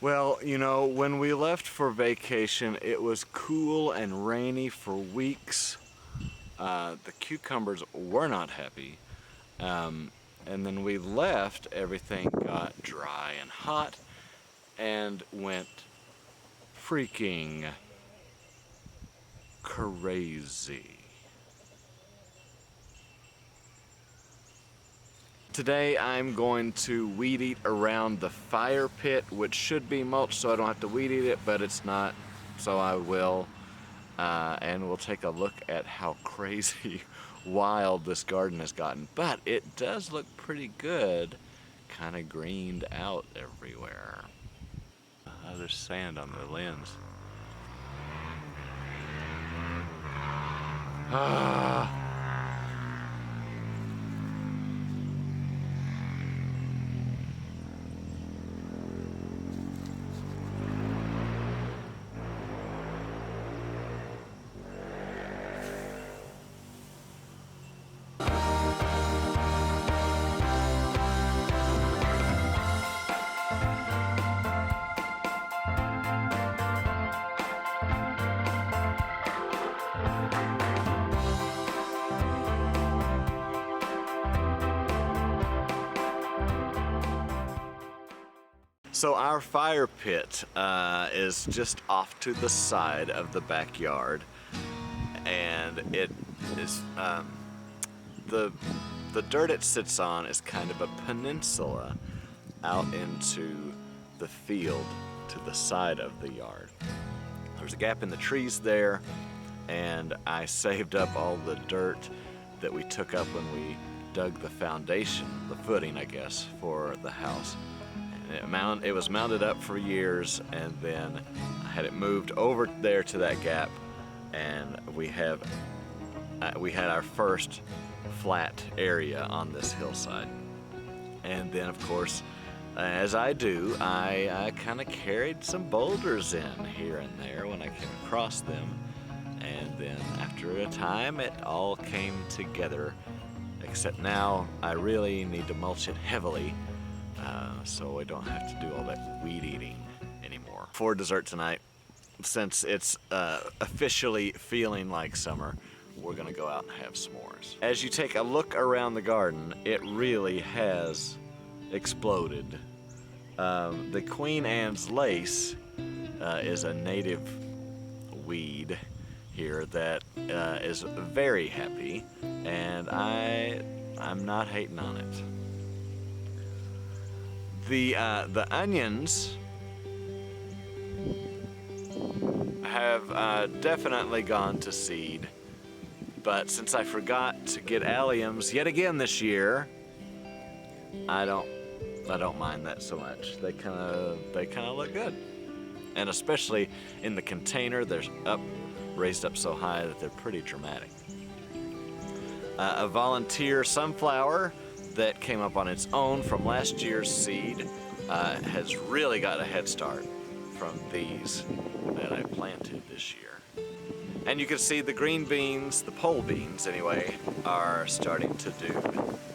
Well, you know, when we left for vacation, it was cool and rainy for weeks. The cucumbers were not happy. And then we left, everything got dry and hot and went freaking crazy. Today I'm going to weed eat around the fire pit, which should be mulch so I don't have to weed eat it, but it's not, so I will. And we'll take a look at how crazy wild this garden has gotten. But it does look pretty good, kind of greened out everywhere. There's sand on the lens. Ah. So our fire pit is just off to the side of the backyard, and it is the dirt it sits on is kind of a peninsula out into the field to the side of the yard. There's a gap in the trees there, and I saved up all the dirt that we took up when we dug the foundation, the footing I guess, for the house. It was mounted up for years, and then I had it moved over there to that gap, and we had our first flat area on this hillside. And then of course, as I do, I kind of carried some boulders in here and there when I came across them, and then after a time it all came together, except now I really need to mulch it heavily so I don't have to do all that weed eating anymore. For dessert tonight, since it's officially feeling like summer, we're gonna go out and have s'mores. As you take a look around the garden, it really has exploded. The Queen Anne's lace is a native weed here that is very happy, and I'm not hating on it. The onions have definitely gone to seed, but since I forgot to get alliums yet again this year, I don't mind that so much. They kind of look good, and especially in the container, they're raised up so high that they're pretty dramatic. A volunteer sunflower that came up on its own from last year's seed has really got a head start from these that I planted this year. And you can see the green beans, the pole beans anyway, are starting to do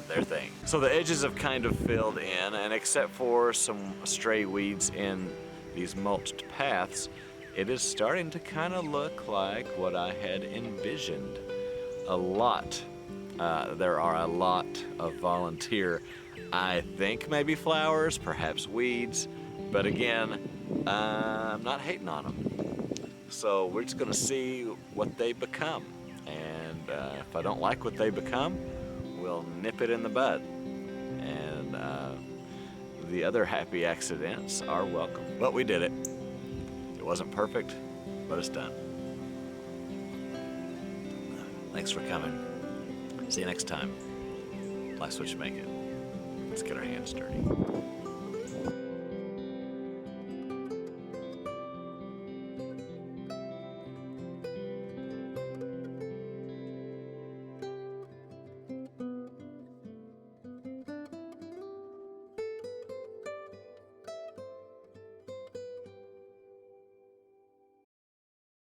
their thing. So the edges have kind of filled in, and except for some stray weeds in these mulched paths, it is starting to kind of look like what I had envisioned. There are a lot of volunteer, I think maybe flowers, perhaps weeds, but again, I'm not hating on them. So we're just gonna see what they become, and if I don't like what they become, we'll nip it in the bud, and the other happy accidents are welcome. But we did it. It wasn't perfect, but it's done. Thanks for coming. See you next time. Life's what you make it. Let's get our hands dirty.